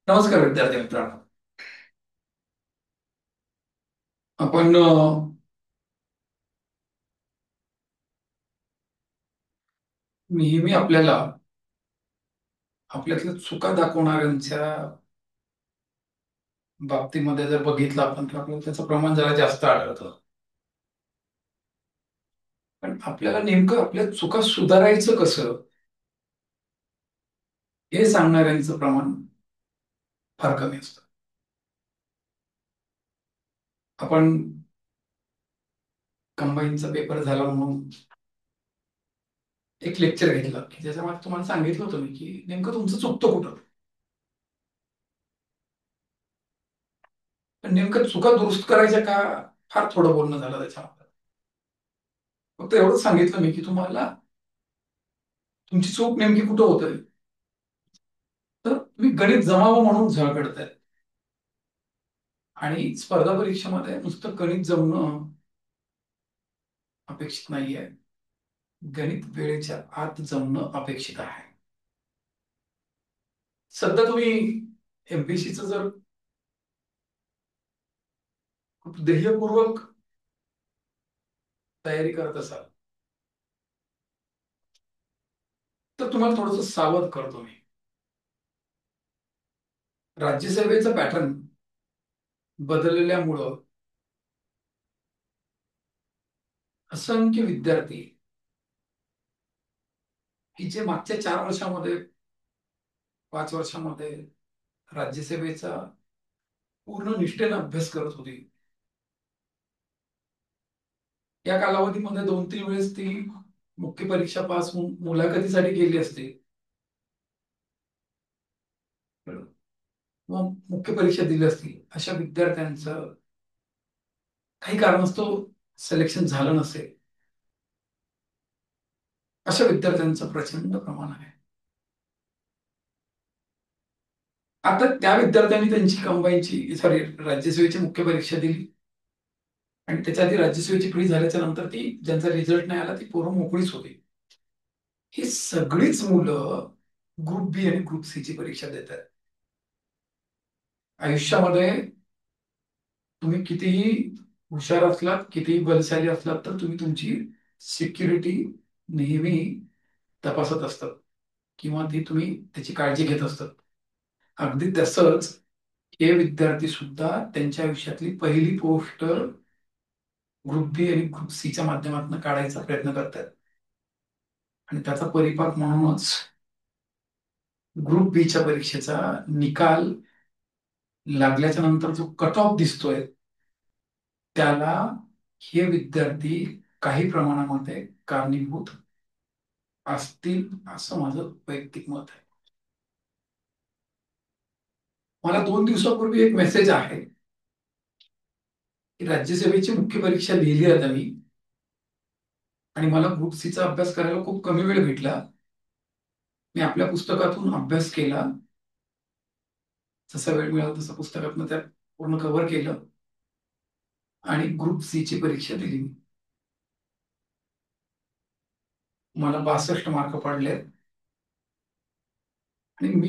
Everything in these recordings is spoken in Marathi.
नमस्कार विद्यार्थी मित्रांनो. आपण नेहमी आपल्यातल्या चुका दाखवणाऱ्यांच्या बाबतीमध्ये जर बघितलं आपण तर आपल्याला त्याचं प्रमाण जरा जास्त आढळतं. पण आपल्याला नेमकं आपल्या चुका सुधारायचं कसं हे सांगणाऱ्यांचं प्रमाण फार कमी असतं. आपण कंबाईनचा पेपर झाला म्हणून एक लेक्चर घेतलं की ज्याच्यामध्ये तुम्हाला सांगितलं होतं मी की नेमकं तुमचं चुकतं कुठं. पण नेमकं चुका दुरुस्त करायच्या का फार थोडं बोलणं झालं त्याच्यामध्ये. फक्त एवढंच सांगितलं मी की तुम्हाला तुमची चूक नेमकी कुठं होते. तर तुम्ही गणित जमावं म्हणून झळकडताय आणि स्पर्धा परीक्षेमध्ये नुसतं गणित जमणं अपेक्षित नाहीये. गणित वेळेच्या आत जमणं अपेक्षित आहे. सध्या तुम्ही एमपीएससीचं जर खूप ध्येयपूर्वक तयारी करत असाल तर तुम्हाला थोडंसं सावध करतो मी. राज्यसेवेचा पॅटर्न बदललेल्यामुळं असंख्य विद्यार्थी की जे मागच्या 4 वर्षामध्ये 5 वर्षामध्ये राज्यसेवेचा पूर्ण निष्ठेने अभ्यास करत होती, या कालावधीमध्ये 2-3 वेळेस ती मुख्य परीक्षा पास होऊन मुलाखतीसाठी गेली असते. मग मुख्य परीक्षा दिली असती अशा विद्यार्थ्यांचं काही कारणास्तव सिलेक्शन झालं नसेल, अशा विद्यार्थ्यांचं प्रचंड प्रमाण आहे. आता त्या विद्यार्थ्यांनी त्यांची कंबाईनची सॉरी राज्यसेवेची मुख्य परीक्षा दिली आणि त्याच्या आधी राज्यसेवेची प्री झाल्याच्या नंतर ती ज्यांचा रिझल्ट नाही आला ती पोरं मोकळीच होती. ही सगळीच मुलं ग्रुप बी आणि ग्रुप सी ची परीक्षा देतात. आयुष्यामध्ये तुम्ही कितीही हुशार असलात, कितीही बलशाली असलात तर तुम्ही तुमची सिक्युरिटी नेहमी तपासत असतात किंवा ती तुम्ही त्याची काळजी घेत असतात. अगदी तसंच हे विद्यार्थी सुद्धा त्यांच्या आयुष्यातली पहिली पोस्ट ग्रुप बी आणि ग्रुप सीच्या माध्यमातून काढायचा प्रयत्न करतात आणि त्याचा परिपाक म्हणूनच ग्रुप बीच्या परीक्षेचा निकाल लागल्याच्या नंतर जो कट ऑफ दिसतोय त्याला हे विद्यार्थी काही प्रमाणामध्ये कारणीभूत असतील असं माझं वैयक्तिक मत आहे. मला 2 दिवसापूर्वी एक मेसेज आहे की राज्यसेवेची मुख्य परीक्षा लिहिली आता मी आणि मला ग्रुप सीचा अभ्यास करायला खूप कमी वेळ भेटला. मी आपल्या पुस्तकातून अभ्यास केला, जसा वेळ मिळाला तसं पुस्तकातून त्या पूर्ण कव्हर केलं आणि ग्रुप सी ची परीक्षा दिली. मला 62 मार्क पडले आणि मी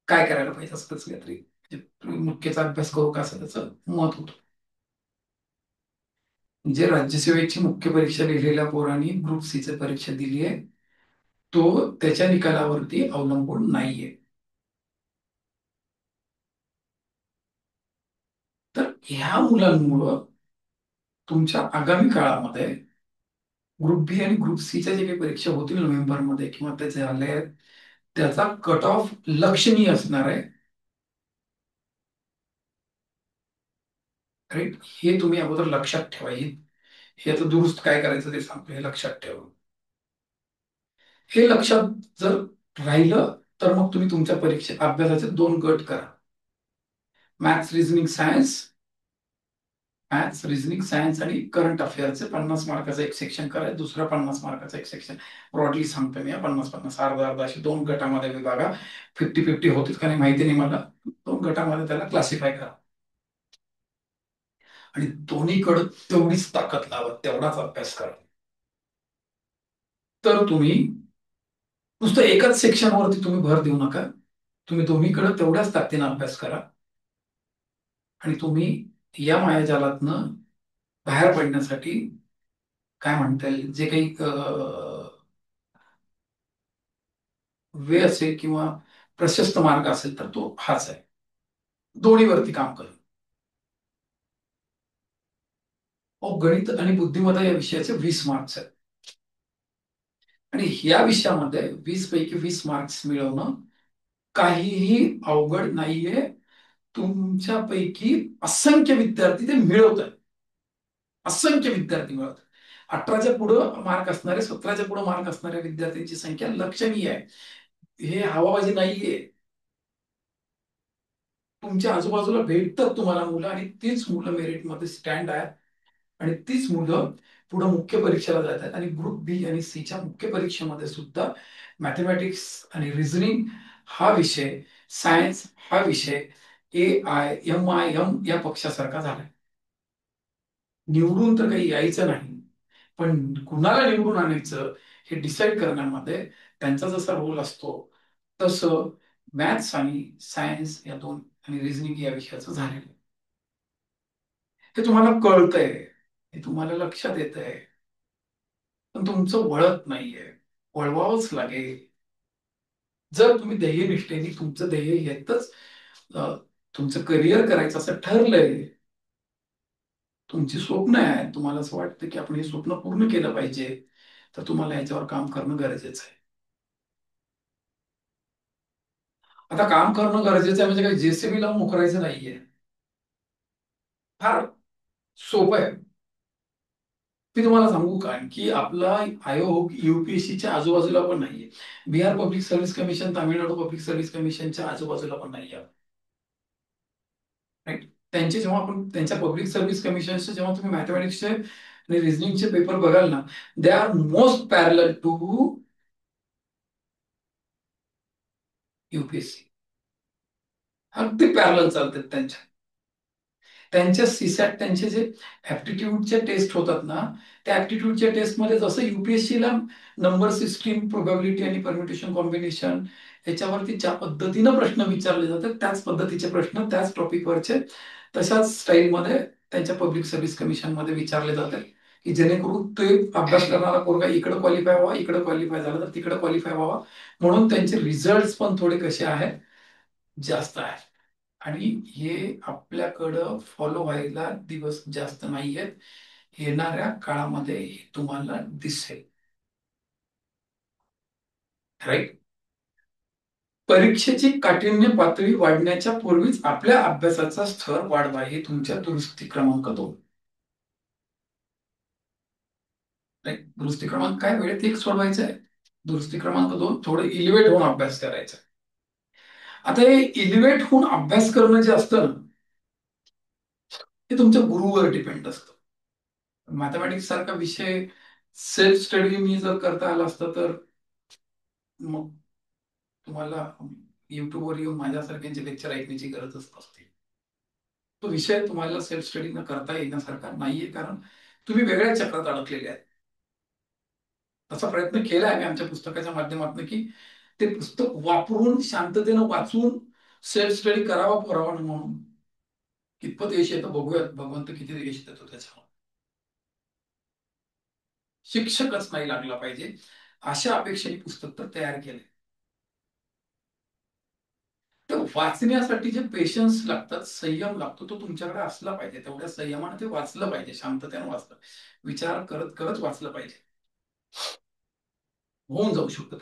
काय करायला पाहिजे असं त्याचं काहीतरी म्हणजे मुख्यचा अभ्यास करू का असं त्याचं मत होतं. जे राज्यसेवेची मुख्य परीक्षा लिहिलेल्या पोरांनी ग्रुप सी ची परीक्षा दिली आहे तो त्याच्या निकालावरती अवलंबून नाहीये. तर ह्या मुलांमुळं तुमच्या आगामी काळामध्ये ग्रुप बी आणि ग्रुप सीच्या जे काही परीक्षा होतील नोव्हेंबरमध्ये किंवा ते झाले त्याचा कट ऑफ लक्षणीय असणार आहे. राईट, हे तुम्ही अगोदर लक्षात ठेवा. हे आता दुरुस्त काय करायचं ते सांगतो, हे लक्षात ठेवा. हे लक्षात जर राहिलं तर मग तुम्ही तुमच्या परीक्षे अभ्यासाचे 2 गट करा. Maths reasoning science, maths reasoning science आणि करंट अफेअरचे 50 मार्काचं एक सेक्शन करा, दुसरा 50 मार्काचं एक सेक्शन. ब्रॉडली सांगतो मी, 50-50 अर्धा-अर्धा असे 2 गटामध्ये विभागा. 50-50 होतीच का नाही माहिती नाही मला. 2 गटामध्ये त्याला क्लासिफाय करा आणि दोन्हीकडे तेवढीच ताकद लावा, तेवढाच अभ्यास करा. तर तुम्ही नुसतं एकाच सेक्शनवरती तुम्ही भर देऊ नका. तुम्ही दोन्हीकडे तेवढ्याच ताकदीनं अभ्यास करा आणि तुम्ही या मायाजालातनं बाहेर पडण्यासाठी काय म्हणता येईल, जे काही वे असेल किंवा प्रशस्त मार्ग असेल तर तो हाच आहे. दोन्हीवरती काम करा. गणित आणि बुद्धिमत्ता या विषयाचे 20 मार्क्स आहेत आणि ह्या विषयामध्ये 20 पैकी 20 मार्क्स मिळवणं काहीही अवघड नाहीये. तुमच्यापैकी असंख्य विद्यार्थी ते मिळवत आहेत. असंख्य विद्यार्थी मिळवत आहेत. 18च्या पुढं मार्क असणारे, 17च्या पुढे मार्क असणाऱ्या विद्यार्थ्यांची संख्या लक्षणीय आहे. हे हवाबाजी नाहीये. तुमच्या आजूबाजूला भेटतात तुम्हाला मुलं आणि तीच मुलं मेरिटमध्ये स्टँड आहेत आणि तीच मुलं पुढे मुख्य परीक्षेला जातात आणि ग्रुप बी आणि सीच्या मुख्य परीक्षेमध्ये सुद्धा मॅथमॅटिक्स आणि रिझनिंग हा विषय, सायन्स हा विषय AIMIM या पक्षासारखा झालाय. निवडून तर काही यायचं नाही, पण कुणाला निवडून आणायचं हे डिसाईड करण्यामध्ये त्यांचा जसा रोल असतो तसं मॅथ्स आणि सायन्स या दोन आणि रिझनिंग या विषयाचं झालेलं आहे. हे तुम्हाला कळतंय, हे तुम्हाला लक्षात येतंय, पण तुमचं वळत नाहीये. वळवावंच लागेल. जर तुम्ही ध्येयनिष्ठेने तुमचं ध्येय येतच तुमचं करिअर करायचं असं ठरलंय, तुमची स्वप्न आहे, तुम्हाला असं वाटतं की आपण हे स्वप्न पूर्ण केलं पाहिजे, तर तुम्हाला याच्यावर काम करणं गरजेचं आहे. आता काम करणं गरजेचं आहे म्हणजे काही JCB लावून उकरायचं नाहीये. फार सोपं आहे. मी तुम्हाला सांगू का की आपला आयोग UPSCच्या आजूबाजूला पण नाहीये. Bihar public service commission, Tamil Nadu public service कमिशनच्या आजूबाजूला पण नाहीये. राईट. त्यांचे जेव्हा आपण त्यांच्या पब्लिक सर्व्हिस कमिशनचे जेव्हा तुम्ही मॅथमॅटिक्सचे आणि रिझनिंगचे पेपर बघाल ना, दे आर मोस्ट पॅरल टू UPSC. अगदी पॅरल चालतात त्यांच्या. त्यांच्या सीसॅट त्यांचे जे ऍप्टिट्यूडचे टेस्ट होतात ना, त्या ऍप्टिट्यूडच्या टेस्टमध्ये जसं UPSCला नंबर सिस्टीम, प्रोबॅबिलिटी आणि परम्युटेशन कॉम्बिनेशन याच्यावरती ज्या पद्धतीनं प्रश्न विचारले जातात त्याच पद्धतीचे प्रश्न त्याच टॉपिकवरचे तशाच स्टाईलमध्ये त्यांच्या पब्लिक सर्व्हिस कमिशन मध्ये विचारले जातात की जेणेकरून ते अभ्यास करणारा पोरगा इकडे क्वालिफाय व्हावा, इकडे क्वालिफाय झाला तर तिकडे क्वालिफाय व्हावा. म्हणून त्यांचे रिझल्ट पण थोडे कसे आहेत, जास्त आहेत. आणि हे आपल्याकडं फॉलो व्हायला दिवस जास्त नाहीयेत. येणाऱ्या काळामध्ये हे तुम्हाला दिसेल. राईट. परीक्षेची काठिण्य पातळी वाढण्याच्या पूर्वीच आपल्या अभ्यासाचा स्तर वाढवा, हे तुमच्या दुरुस्ती क्रमांक 2. राईट. दुरुस्ती क्रमांक काय, वेळेत एक सोडवायचं आहे. दुरुस्ती क्रमांक 2, थोडं इलिव्हेट होऊन अभ्यास करायचा. आता हे इलिव्हेट होऊन अभ्यास करणं जे असतं ना, हे तुमच्या गुरुवर डिपेंड असतं. मॅथमॅटिक्स सारखा विषय सेल्फ स्टडी मी जर करता आला असतं तर मग तुम्हाला युट्यूबवर येऊन माझ्यासारख्यांचे लेक्चर ऐकण्याची गरजच नसते. तो विषय तुम्हाला सेल्फ स्टडी न करता येण्यासारखा नाहीये, कारण तुम्ही वेगळ्या चक्रात अडकलेले आहेत. तसा प्रयत्न केला आहे मी आमच्या पुस्तकाच्या माध्यमातून की ते पुस्तक वापरून शांततेनं वाचून सेल्फ स्टडी करावा पोरावानं म्हणून. कितपत यश येतं बघूयात, भगवंत किती यश देतो त्याच्यावर. शिक्षकच नाही लागला पाहिजे अशा अपेक्षेने पुस्तक तर तयार केले. तर वाचण्यासाठी जे पेशन्स लागतात, संयम लागतो, तो तुमच्याकडे असला पाहिजे. तेवढ्या संयमाने ते वाचलं पाहिजे, शांततेने वाचलं, विचार करत करत वाचलं पाहिजे. होऊन जाऊ शकतं.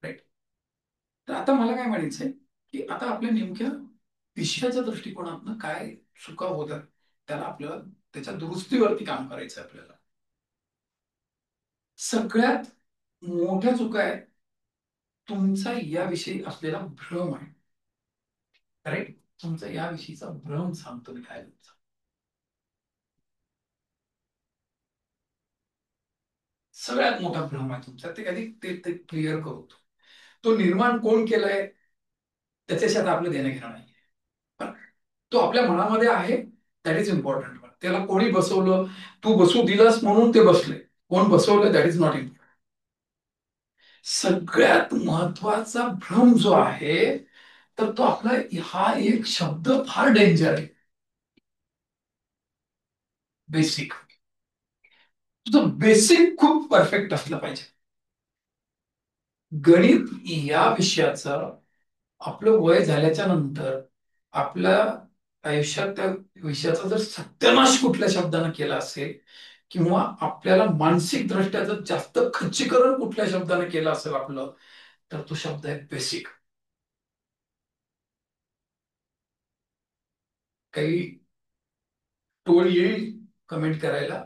राईट. तर आता मला काय म्हणायचंय की आता आपल्या नेमक्या विषयाच्या दृष्टिकोनातून काय चुका होतात, त्याला आपल्याला त्याच्या दुरुस्तीवरती काम करायचं आपल्याला. सगळ्यात मोठ्या चुका आहेत तुमचा याविषयी असलेला भ्रम आहे. राईट. तुमचा याविषयीचा भ्रम सांगतो मी काय तुमचा. सगळ्यात मोठा भ्रम आहे तुमचा, ते कधी ते क्लिअर करतो. तो निर्माण कोण केलाय त्याच्याशी आता आपलं देणं घेणं नाही. पण तो आपल्या मनामध्ये आहे, दॅट इज इम्पॉर्टंट. त्याला कोणी बसवलं, तू बसू दिलास म्हणून ते बसले, कोण बसवलं दॅट इज नॉट इम्पॉर्टंट. सगळ्यात महत्वाचा भ्रम जो आहे, तर तो आपला हा एक शब्द फार डेंजर आहे. बेसिक. तुझं बेसिक खूप परफेक्ट असलं पाहिजे. गणित या विषयाचं आपलं वय झाल्याच्या नंतर आपल्या आयुष्यात त्या विषयाचा जर सत्यानाश कुठल्या शब्दानं केला असेल, किंवा आपल्याला मानसिक दृष्ट्या जर जास्त खच्चीकरण कुठल्या शब्दानं केलं असेल आपलं, तर तो शब्द आहे बेसिक. काही टोळ येईल कमेंट करायला.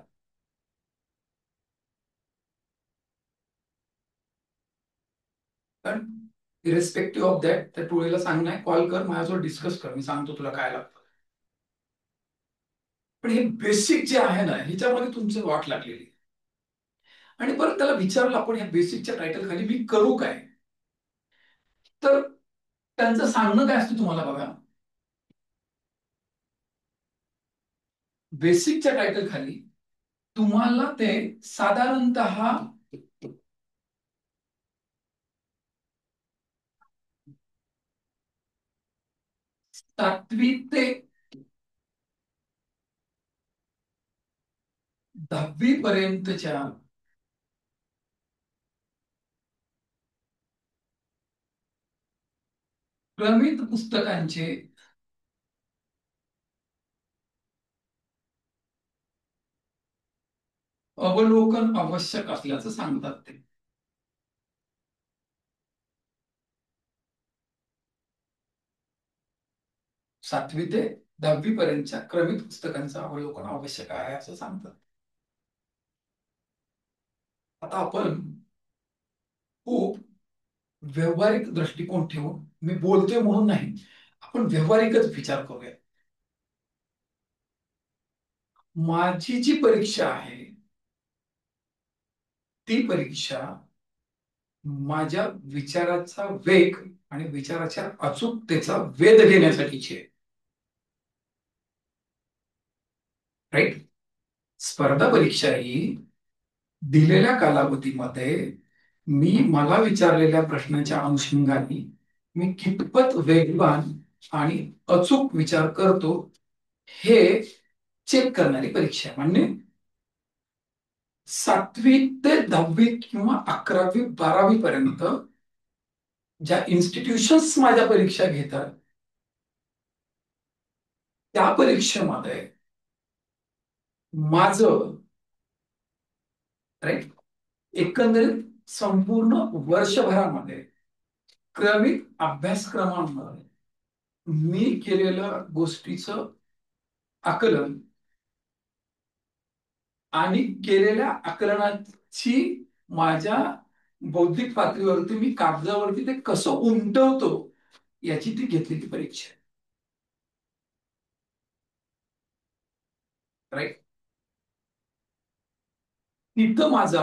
पण इरेस्पेक्टिव्ह ऑफ दॅट, त्या टोळीला सांग, नाही कॉल कर, माझ्यासोबत डिस्कस कर, मी सांगतो तुला काय लागतं. पण हे बेसिक जे आहे ना, ह्याच्यामध्ये तुमची वाट लागलेली. आणि परत त्याला विचारलं आपण या बेसिकच्या टायटल खाली मी करू काय, तर त्यांचं सांगणं काय असतं तुम्हाला बघा. बेसिकच्या टायटल खाली तुम्हाला ते साधारणतः 7वी ते 10वी पर्यंतच्या क्रमित पुस्तकांचे अवलोकन आवश्यक असल्याचं सांगतात ते. 7वी ते 10वी पर्यंतच्या क्रमित पुस्तकांचं अवलोकन आवश्यक आहे असं सांगतात. आता आपण खूप व्यावहारिक दृष्टिकोन ठेवून, मी बोलतोय म्हणून नाही, आपण व्यावहारिकच विचार करूया. माझी जी परीक्षा आहे, ती परीक्षा माझ्या विचाराचा वेग आणि विचाराच्या अचूकतेचा वेध घेण्यासाठीची आहे. राईट. स्पर्धा परीक्षा ही दिलेल्या कालावधीमध्ये मी मला विचारलेल्या प्रश्नाच्या अनुषंगाने मी कितपत वेगवान आणि अचूक विचार करतो हे चेक करणारी परीक्षा आहे. म्हणजे 7वी ते 10वी किंवा 11वी 12वी पर्यंत ज्या इन्स्टिट्यूशन्स माझ्या परीक्षा घेतात, त्या परीक्षेमध्ये माझं, राईट, एकंदरीत संपूर्ण वर्षभरामध्ये क्रमिक अभ्यासक्रमांमध्ये मी केलेल्या गोष्टीचं आकलन आणि केलेल्या आकलनाची माझ्या बौद्धिक पातळीवरती मी कागदावरती ते कसं उमटवतो याची ती घेतलेली परीक्षा आहे. राईट. तिथं माझा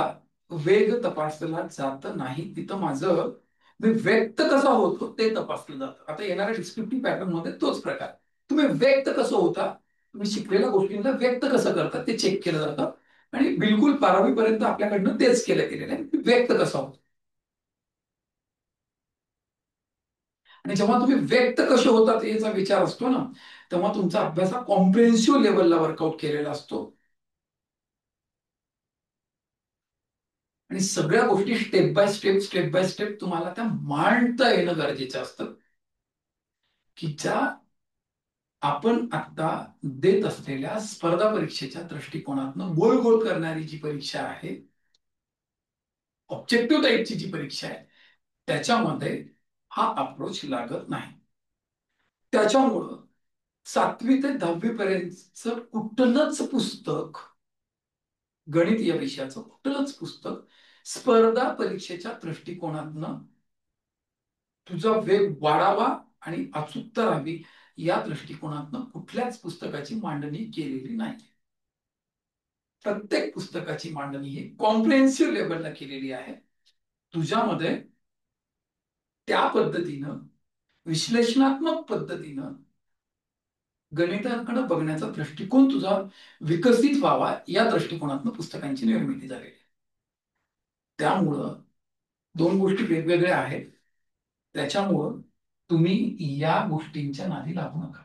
वेग तपासला जात नाही, तिथं माझं मी व्यक्त कसा होतो ते तपासलं जातं. आता येणाऱ्या डिस्क्रिप्टिव्ह पॅटर्न मध्ये तोच प्रकार, तुम्ही व्यक्त कसं होता, तुम्ही शिकलेल्या गोष्टींना व्यक्त कसं करता ते चेक केलं जातं. आणि बिलकुल 12वी पर्यंत आपल्याकडनं तेच केलं गेलेलं आहे, व्यक्त कसं होतं. आणि जेव्हा तुम्ही व्यक्त कसे होतात याचा विचार असतो ना, तेव्हा तुमचा अभ्यास हा कॉम्प्रिहेन्सिव्ह लेवलला वर्कआउट केलेला असतो. आणि सगळ्या गोष्टी स्टेप बाय स्टेप तुम्हाला त्या मांडता येणं गरजेचं असतं, की ज्या आपण आता देत असलेल्या स्पर्धा परीक्षेच्या दृष्टिकोनातनं गोल गोल करणारी जी परीक्षा आहे, ऑब्जेक्टिव्ह टाईपची जी परीक्षा आहे, त्याच्यामध्ये हा अप्रोच लागत नाही. त्याच्यामुळं 7वी ते 10वी पर्यंतचं कुठलंच पुस्तक, गणित या विषयाचं कुठलंच पुस्तक स्पर्धा परीक्षेच्या दृष्टिकोनातनं तुझा वेग वाढावा आणि अचूकता राहावी या दृष्टिकोनातनं कुठल्याच पुस्तकाची मांडणी केलेली नाही. प्रत्येक पुस्तकाची मांडणी ही कॉम्प्रिहेन्सिव्ह लेवलला केलेली आहे. तुझ्यामध्ये त्या पद्धतीनं, विश्लेषणात्मक पद्धतीनं गणिताकडे बघण्याचा दृष्टिकोन तुझा विकसित व्हावा या दृष्टिकोनातनं पुस्तकांची निर्मिती झालेली आहे. त्यामुळं दोन गोष्टी वेगवेगळ्या आहेत. त्याच्यामुळं तुम्ही या गोष्टींच्या नादी लागू नका.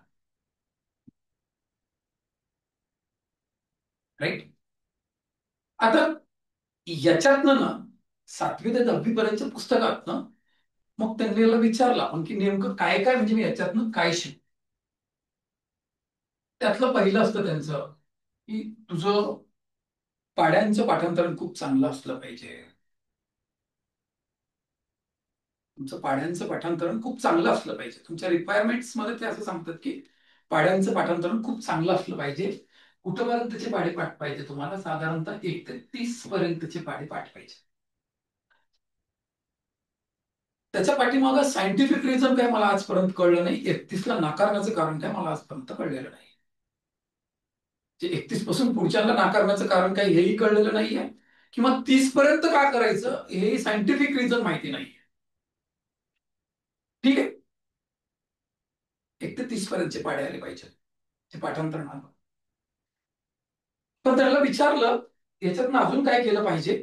राईट. आता याच्यातनं ना 7वी ते 10वी पर्यंतच्या पुस्तकातनं मग त्यांनी याला विचारलं आपण की नेमकं काय काय, म्हणजे मी याच्यातनं काय शिकू. त्यातलं पहिलं असतं त्यांचं की तुझं पाढ्यांचं पाठांतरण खूप चांगलं असलं पाहिजे. तुमचं पाढ्यांचं पाठांतरण खूप चांगलं असलं पाहिजे. तुमच्या रिक्वायरमेंट्स मध्ये ते असं सांगतात की पाढ्यांचं पाठांतरण खूप चांगलं असलं पाहिजे. कुठपर्यंतचे पाढे पाठ पाहिजे तुम्हाला? साधारणतः 1 ते 30 पर्यंतचे पाढे पाठ पाहिजे. त्याच्या पाठीमागं सायंटिफिक रिझन काय मला आजपर्यंत कळलं नाही. 31ला नाकारण्याचं कारण काय मला आजपर्यंत कळलेलं नाही. जे 31 पासून पुढच्याला नाकारण्याचं कारण काय हेही कळलेलं नाहीये, किंवा 30 पर्यंत का करायचं हे सायंटिफिक रिझन माहिती नाही. ठीक आहे. 1 ते 30 पर्यंतचे पाढे आले पाहिजे ते पाठांतरण आलं. पण त्याला विचारलं याच्यातनं अजून काय केलं पाहिजे.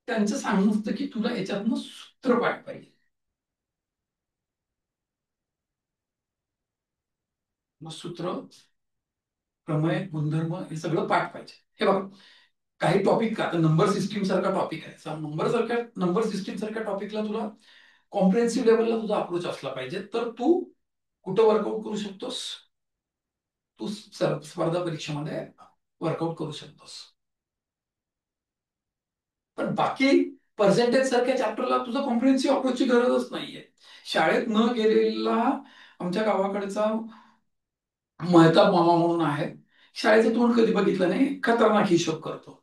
त्यांचं सांगणं होतं की तुला याच्यातनं सूत्रपाठ पाहिजे. मग सूत्र, प्रमेय, गुणधर्म हे सगळं पाठ पाहिजे. हे बघा, काही टॉपिक आता नंबर सिस्टीम सारखा टॉपिक आहे. नंबर सिस्टीम सारख्या टॉपिकला तुला कॉम्प्रिहेन्सिव्ह लेवलला तुझा अप्रोच असला पाहिजे, तर तू कुठं वर्कआउट करू शकतोस? तू स्पर्धा परीक्षेमध्ये वर्कआउट करू शकतोस. पण बाकी पर्सेंटेज सारख्या चॅप्टरला तुझा कॉम्प्रिहेन्सिव्ह अप्रोचची गरजच नाहीये. शाळेत न गेलेला आमच्या गावाकडचा महताब मामा म्हणून आहे, शाळेचं तोंड कधी बघितलं नाही, खतरनाक हिशोब करतो.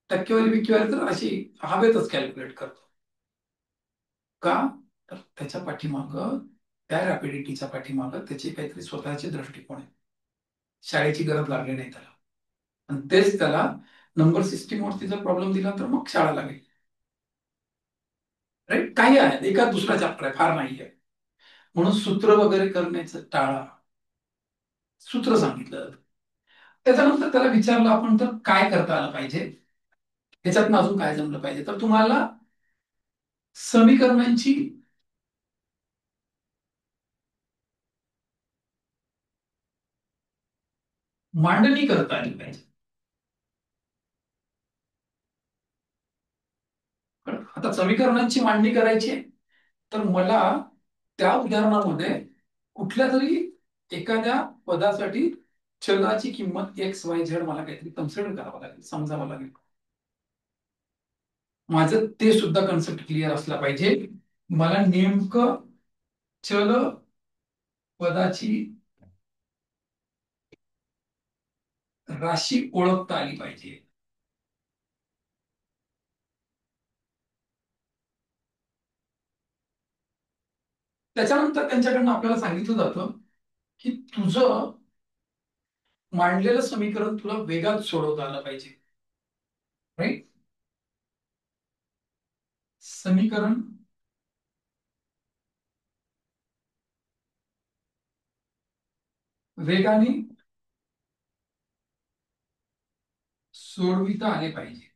टक्केवारी बिक्केवारी तर अशी हवेतच कॅल्क्युलेट करतो. का? तर त्याच्या पाठीमागं, त्या रॅपिडिटीच्या पाठीमागं त्याचे काहीतरी स्वतःचे दृष्टिकोन आहे. शाळेची गरज लागली नाही त्याला. आणि तेच त्याला नंबर सिस्टीमवरती जर प्रॉब्लेम दिला तर मग शाळा लागेल. राईट. काही आहे, एका दुसरा चॅप्टर आहे, फार नाहीये. म्हणून सूत्र वगैरे करण्याचं टाळा. सूत्र सांगितलं. त्याच्यानंतर त्याला विचारलं आपण तर काय करता आलं पाहिजे, ह्याच्यातनं अजून काय जमलं पाहिजे. तर तुम्हाला समीकरणांची मांडणी करता आली पाहिजे. आता समीकरणांची मांडणी करायची आहे, तर मला त्या उदाहरणामध्ये कुठल्या तरी एखाद्या पदासाठी चलाची किंमत XYZ मला काहीतरी कन्सिडर करावं लागेल, समजावं लागेल. माझं ते सुद्धा कन्सेप्ट क्लिअर असला पाहिजे. मला नेमकं चल पदाची राशी ओळखता आली पाहिजे. त्याच्यानंतर त्यांच्याकडनं आपल्याला सांगितलं जातं की तुझं मांडलेलं समीकरण तुला वेगात सोडवता आलं पाहिजे. राईट. समीकरण वेगाने सोडविता आले पाहिजे.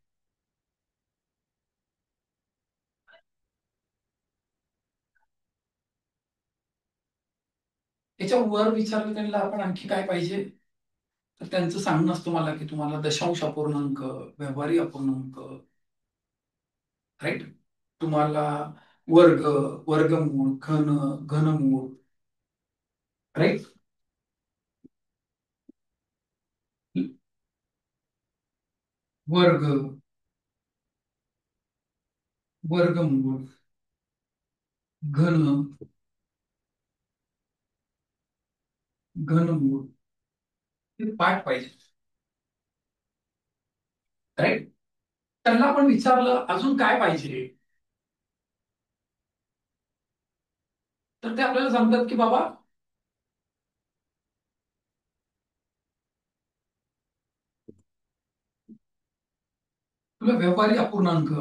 याच्या वर विचारलं त्यांना आपण आणखी काय पाहिजे, तर त्यांचं सांगणं असतं मला की तुम्हाला दशांश अपूर्णांक, व्यवहारी अपूर्णांक, राईट, तुम्हाला वर्ग, वर्गमूळ, घनमूळ, राईट, वर्ग, वर्गमूळ, घन, घनमूळ हे पाठ पाहिजे. राईट. त्यांना आपण विचारलं अजून काय पाहिजे, तर ते आपल्याला सांगतात की बाबा तुला व्यवहारी अपूर्णांक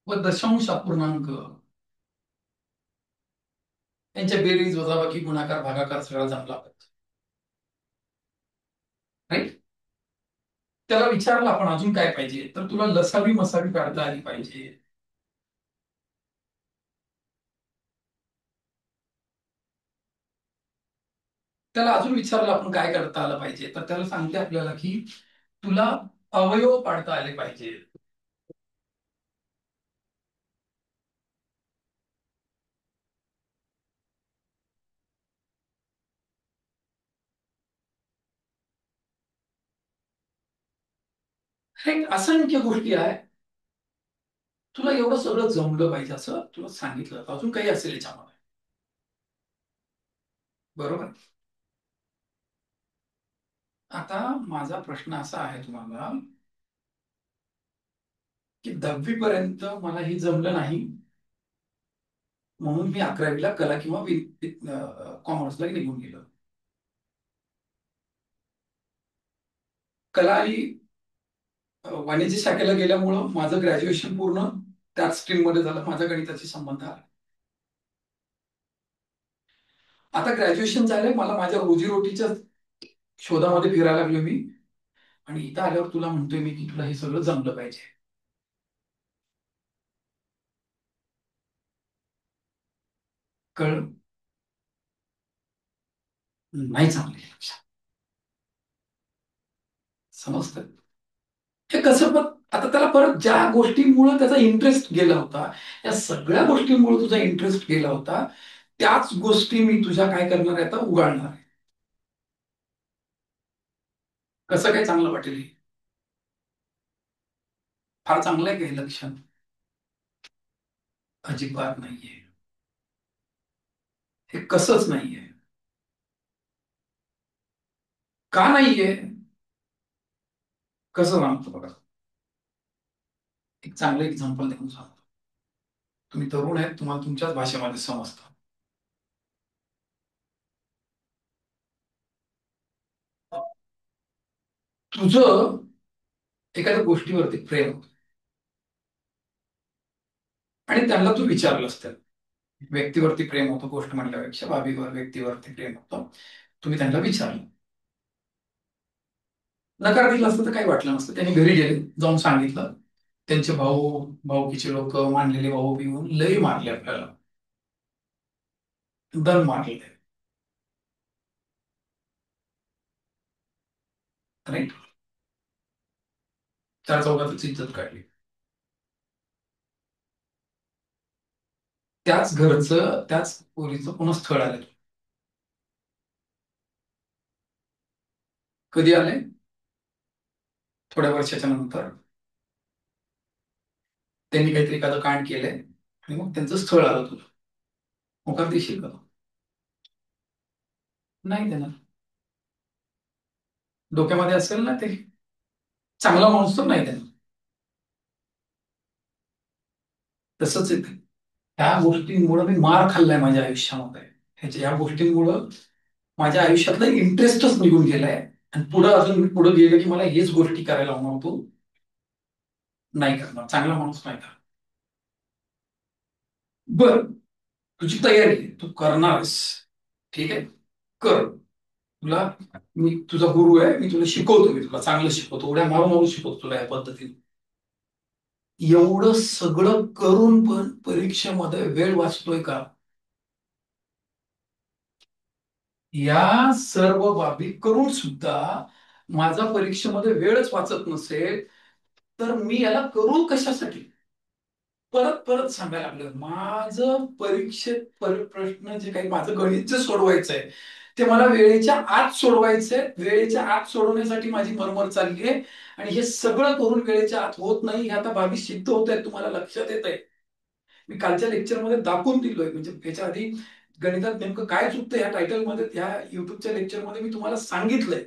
व दशांश अपूर्णांक यांच्या बेरीज, वजाबाकी, गुणाकार, भागाकार सगळा जमला पाहिजे. राईट. त्याला विचारलं आपण अजून काय पाहिजे, तर तुला लसावी मसावी काढता आली पाहिजे. त्याला अजून विचारलं आपण काय करता आलं पाहिजे, तर त्याला सांगते आपल्याला की तुला अवयव पाडता आले पाहिजे. हे असंख्य गोष्टी आहे. तुला एवढं सगळं जमलं पाहिजे असं तुला सांगितलं, अजून काही असेल याच्यामध्ये. बरोबर. आता माझा प्रश्न असा आहे तुम्हाला, की 10वी पर्यंत मला हे जमलं नाही, म्हणून मी 11वीला कला किंवा कॉमर्सला निघून गेलो. कला आणि वाणिज्य शाखेला गेल्यामुळं माझं ग्रॅज्युएशन पूर्ण त्याच स्ट्रीम मध्ये झालं, माझा गणिताशी संबंध आला. आता ग्रॅज्युएशन झालंय, मला माझ्या रोजीरोटीच्या शोधामध्ये फिरायला लागलो मी. आणि इथं आल्यावर तुला म्हणतोय मी की तुला हे सगळं जमलं पाहिजे. कळ. नाही चांगले लक्षात. समजतं. हे कसं पण. आता त्याला परत ज्या गोष्टींमुळे त्याचा इंटरेस्ट गेला होता, या सगळ्या गोष्टींमुळे तुझा इंटरेस्ट गेला होता, त्याच गोष्टी मी तुझ्या काय करणार आहे आता, उगाळणार आहे. कसं काय चांगलं वाटेल हे? फार चांगलं आहे का हे लक्षण? अजिबात नाहीये. हे कसंच नाहीये. का नाहीये? कसं सांगतो बघा. एक चांगलं एक्झाम्पल देऊन सांगतो. तुम्ही तरुण आहेत, तुम्हाला तुमच्याच भाषेमध्ये समजतं. तुझं एखाद्या गोष्टीवरती प्रेम होतं आणि त्यांना तू विचारलंस, तर व्यक्तीवरती प्रेम होतं गोष्ट म्हणल्यापेक्षा बाबीवर व्यक्तीवरती प्रेम होतं, तुम्ही त्यांना विचारलं. नकार दिला असतं तर काही वाटलं नसतं. त्यांनी घरी गेले, जाऊन सांगितलं. त्यांचे भाऊ, भाऊकीचे लोक, मानलेले भाऊ बिऊन लई मारले आपल्याला. दन मारले. राईट. चार चौघातच इज्जत काढली. त्याच घरचं, त्याच पोरीचं पुन्हा स्थळ आलं. कधी आले? थोड्या वर्षाच्या नंतर. त्यांनी काहीतरी एखादं कांड केलंय आणि मग त्यांचं स्थळ आलं तुला. होकार देशील का? नाही देणार. डोक्यामध्ये असेल ना ते चांगला माणूस, तर नाही देणार. तसंच येते. त्या गोष्टींमुळे मी मार खाल्लाय माझ्या आयुष्यामध्ये. ह्या गोष्टींमुळं माझ्या आयुष्यातला इंटरेस्टच निघून गेलाय. आणि पुढे अजून मी पुढे गेलं की मला हेच गोष्टी करायला होणार, तू नाही करणार, चांगला माणूस नाही करणार. बर. तुझी तयारी आहे, तू करणारस. ठीक आहे. कर. तुला मी तुझा गुरु आहे, मी तुला शिकवतो, मी तुला चांगलं शिकवतो, उड्या मारून मारून शिकवतो तुला या पद्धतीने. एवढं सगळं करून पण परीक्षेमध्ये वेळ वाचतोय का? या सर्व बाबी करून सुद्धा माझा परीक्षेमध्ये वेळच वाचत नसेल, तर मी याला करू कशासाठी? परत परत सांगायला लागलं, माझं परीक्षेत प्रश्न जे काही माझं गणित जे सोडवायचंय, ते मला वेळेच्या आत सोडवायचंय. वेळेच्या आत सोडवण्यासाठी माझी मरमर चालली आहे. आणि हे सगळं करून वेळेच्या आत होत नाही, हे आता बाबी सिद्ध होत आहे, तुम्हाला लक्षात येत आहे. मी कालच्या लेक्चरमध्ये दाखवून दिलोय, म्हणजे याच्या आधी गणितात नेमकं काय चुकतं ह्या टायटलमध्ये, ह्या युट्यूबच्या लेक्चरमध्ये मी तुम्हाला सांगितलंय.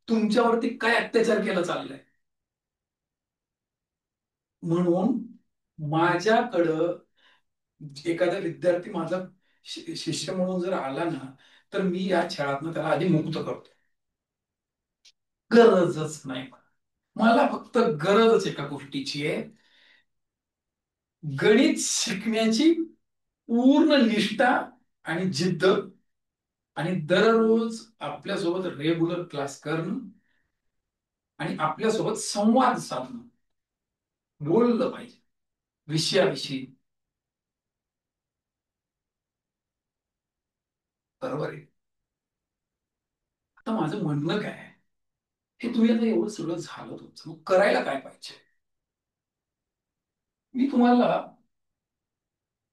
तुमच्यावरती काय अत्याचार केला चाललाय. म्हणून माझ्याकडं एखादा विद्यार्थी माझा शिष्य म्हणून जर आला ना, तर मी या छळातनं त्याला आधी मुक्त करतो. गरजच नाही. मला फक्त गरजच एका गोष्टीची आहे, गणित शिकण्याची पूर्ण निष्ठा आणि जिद्द, आणि दररोज आपल्यासोबत रेग्युलर क्लास करणं. आणि आपल्यासोबत संवाद साधणं, बोललं पाहिजे विषयाविषयी. बरोबर आहे. आता माझं म्हणणं काय आहे, हे तुम्ही आता एवढं सगळं झालं तुमचं, मग करायला काय पाहिजे? मी तुम्हाला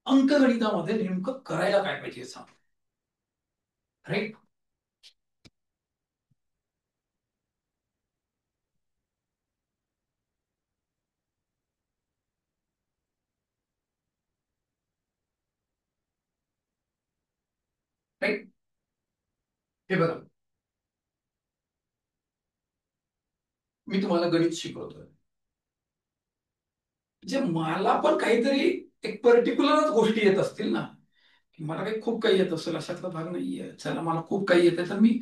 अंकगणितामध्ये नेमकं करायला काय पाहिजे हे सांग. राईट. राईट. हे बघा, मी तुम्हाला गणित शिकवतोय, म्हणजे मला पण काहीतरी एक पर्टिक्युलरच गोष्टी येत असतील ना, की मला काही खूप काही येत असेल अशातला भाग नाहीये. चला, मला खूप काही येते तर मी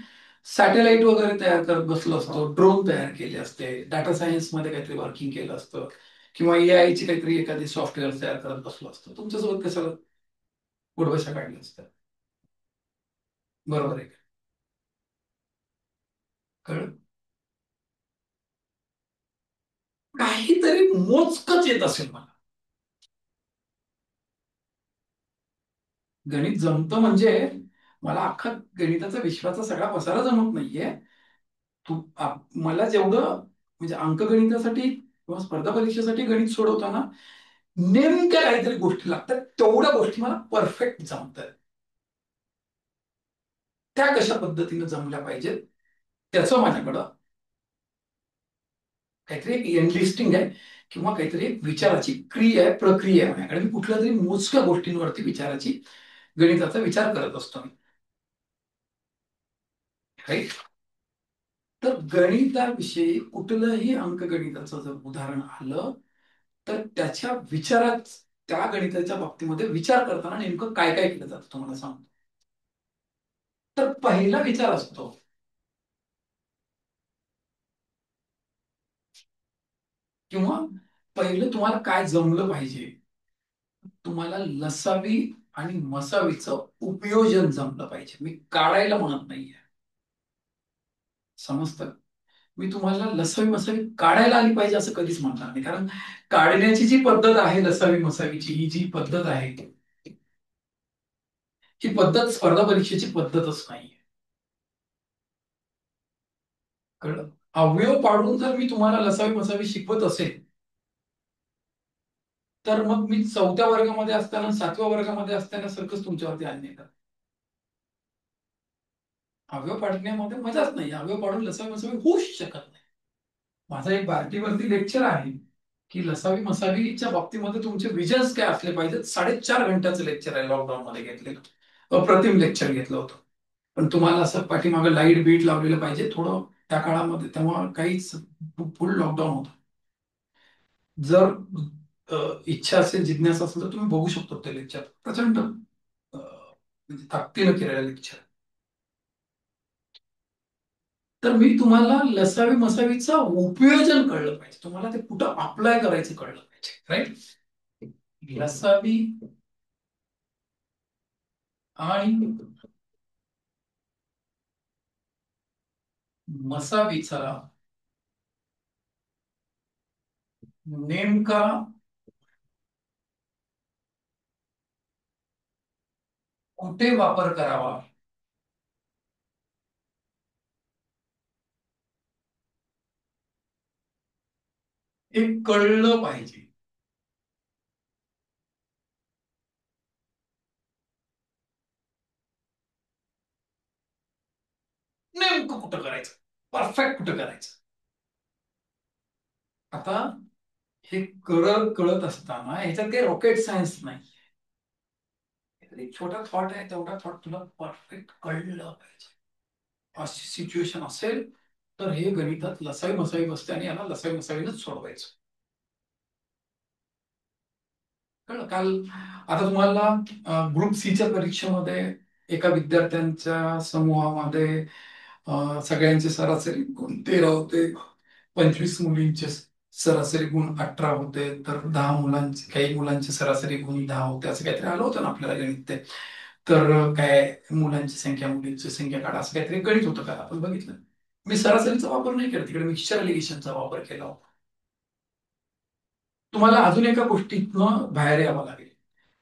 सॅटेलाइट वगैरे तयार करत बसलो असतो, ड्रोन तयार केले असते, डाटा सायन्स मध्ये काहीतरी वर्किंग केलं असतं, किंवा AI ची काहीतरी एखादी सॉफ्टवेअर तयार करत बसलो असतो. तुमच्यासोबत कसं उडवशा काढल्या असत्या. बरोबर आहे का? कळलं? काहीतरी मोजकच येत असेल मला. गणित जमतं म्हणजे मला अख्खा गणिताचा विश्वाचा सगळा पसारा जमत नाहीये. मला जेवढं म्हणजे अंकगणितासाठी किंवा स्पर्धा परीक्षेसाठी गणित सोडवताना नेमक्या काहीतरी गोष्टी लागतात, तेवढ्या गोष्टी मला परफेक्ट जमतात. त्या कशा पद्धतीने जमल्या पाहिजेत त्याचं माझ्याकडं काहीतरी एक एनलिस्टिंग आहे, किंवा काहीतरी एक विचाराची क्रिया आहे, प्रक्रिया आहे माझ्याकडे. मी कुठल्या तरी मोजक्या गोष्टींवरती विचाराची, गणिताचा विचार करत असतो मी. राईट. तर गणिताविषयी कुठलंही अंकगणिताचं जर उदाहरण आलं, तर त्याच्या विचारात, त्या गणिताच्या बाबतीमध्ये विचार करताना नेमकं काय काय केलं जातं तुम्हाला सांगतो. तर पहिला विचार असतो, किंवा पहिलं तुम्हाला काय जमलं पाहिजे. तुम्हाला लसावी आणि मसावीचं उपयोजन जमलं पाहिजे. मी काढायला म्हणत नाहीये. समजतं? मी तुम्हाला लसावी मसावी काढायला आली पाहिजे असं कधीच म्हणणार नाही, कारण काढण्याची जी पद्धत आहे लसावी मसावीची, ही जी पद्धत आहे, ही पद्धत स्पर्धा परीक्षेची पद्धतच नाहीये. कळलं? अवयव पाडून जर मी तुम्हाला लसावी मसावी शिकवत असेल, तर मग मी 4थ्या वर्गामध्ये असताना, 7व्या वर्गामध्ये असताना सारखंच तुमच्यावरती अन्याय करतो. अवयव पाडण्यामध्ये मजाच नाही. अवयव पाडून लसावी मसावी होऊच शकत नाही. माझा एक बार्टीवरती लेक्चर आहे, की लसावी मसावीच्या बाबतीमध्ये तुमचे विजन्स काय असले पाहिजेत. 4.5 घंट्याचं लेक्चर आहे, लॉकडाऊन मध्ये घेतलेलं. अप्रतिम लेक्चर घेतलं होतं. पण तुम्हाला असं पाठीमागं लाईट बीट लावलेलं पाहिजे थोडं. त्या काळामध्ये तेव्हा काहीच, फुल लॉकडाऊन होतं. जर इच्छा असेल, जिज्ञासा असेल, तर तुम्ही बघू शकतो ते लेक्चर. प्रचंड म्हणजे ताकदीनं केलेलं लेक्चर. तर मी तुम्हाला लसावी मसावीचं उपयोजन कळलं पाहिजे, तुम्हाला ते कुठं अप्लाय करायचं कळलं पाहिजे. राईट. लसावी आणि मसावीचा नेमका कुठे वापर करावा, हे कळलं पाहिजे. नेमकं कुठं करायचं, परफेक्ट कुठं करायचं. आता हे कळत कळत असताना ह्याच्यात काही रॉकेट सायन्स नाही. एक छोटा थॉट आहे, तेवढा थॉट तुला परफेक्ट कळलं पाहिजे. अशी सिच्युएशन असेल तर हे गणितात लसावी मसावी बसते, आणि याला लसावी मसावीनच सोडवायचं. कळलं? काल आता तुम्हाला ग्रुप सीच्या परीक्षेमध्ये एका विद्यार्थ्यांच्या समूहामध्ये सगळ्यांचे सरासरी गुण 13 होते. 25 मुलींचे सरासरी गुण 18 होते. तर 10 मुलांचे, काही मुलांचे सरासरी गुण 10 होते, असं काहीतरी आलं होतं ना आपल्याला गणित ते. तर काय मुलांची संख्या मुलींची संख्या काढा, असं काहीतरी गणित होतं का आपण बघितलं. मी सरासरीचा वापर नाही केला, तिकडे मिक्सचर एलिगेशनचा वापर केला होता. तुम्हाला अजून एका गोष्टीतनं बाहेर यावं लागेल.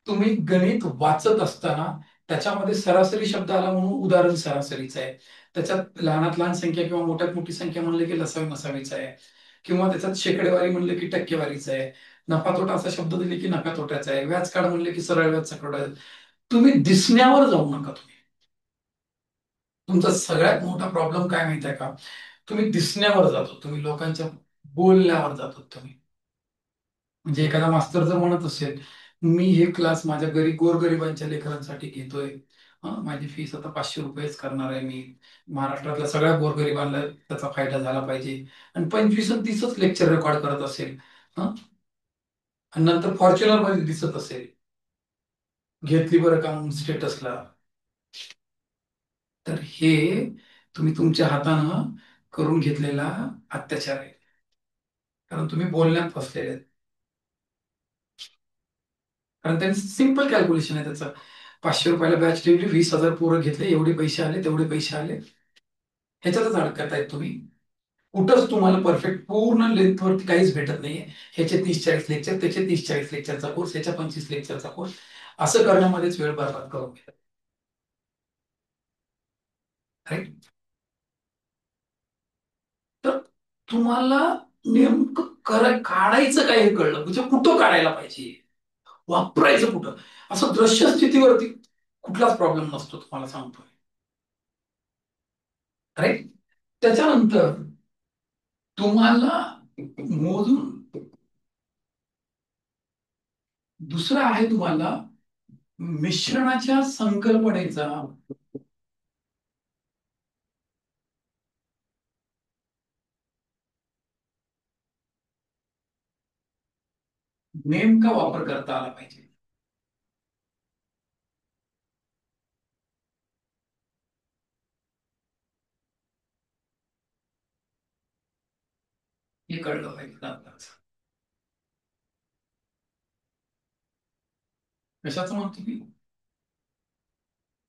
तुम्ही गणित वाचत असताना त्याच्यामध्ये सरासरी शब्द आला म्हणून उदाहरण सरासरीचं आहे. त्याच्यात लहानात लहान संख्या किंवा मोठ्यात मोठी संख्या म्हणले की लसावी मसावीचं आहे, किंवा त्याच्यात शेकडेवारी म्हणले की टक्केवारीचं आहे, नफा तोटा असा शब्द दिले की नफा तोट्याचा आहे, व्याज काढ म्हणले की सरळ व्याज सकट आहे. तुम्ही दिसण्यावर जाऊ नका. तुम्ही, तुमचा सगळ्यात मोठा प्रॉब्लेम काय माहिती आहे का? तुम्ही दिसण्यावर जातो, तुम्ही लोकांच्या बोलण्यावर जातो तुम्ही. म्हणजे एखादा मास्तर जर म्हणत असेल, मी हे क्लास माझ्या गोरगरिबांच्या लेकरांसाठी घेतोय, माझी फीस आता 500 रुपयेच करणार आहे मी, महाराष्ट्रातल्या सगळ्या गोरगरिबांना त्याचा फायदा झाला पाहिजे, आणि 25 आणि 30च लेक्चर रेकॉर्ड करत असेल, हं, आणि नंतर फॉर्च्युनर मध्ये दिसत असेल, घेतली बरं का स्टेटसला, तर हे तुम्ही तुमच्या हातानं करून घेतलेला अत्याचार आहे. कारण तुम्ही बोलण्यात फसलेले आहेत. कारण त्यांचं सिम्पल कॅल्क्युलेशन आहे त्याचं. 500 रुपयाला बॅच ठेवली, 20,000 पोरं घेतले, एवढे पैसे आले, तेवढे पैसे आले, ह्याच्यातच अडकतायत तुम्ही. कुठंच तुम्हाला परफेक्ट पूर्ण लेंथ वरती काहीच भेटत नाहीये. ह्याचे 30-40 लेक्चर, त्याचे 30-40 लेक्चरचा कोर्स, ह्याच्या 25 लेक्चरचा कोर्स, असं करण्यामध्येच वेळ बरबाद करून घेतात. राईट. तर तुम्हाला नेमकं काढायचं काय हे कळलं, म्हणजे कुठं काढायला पाहिजे, वापरायचं कुठं, असं दृश्य स्थितीवरती कुठलाच प्रॉब्लेम नसतो, तुम्हाला सांगतोय. राईट. त्याच्यानंतर तुम्हाला मोजून दुसरं आहे, तुम्हाला मिश्रणाच्या संकल्पनेचा नेमका वापर करता आला पाहिजे. हे कळलं पाहिजे आपल्याला. कशाचं म्हणतो मी?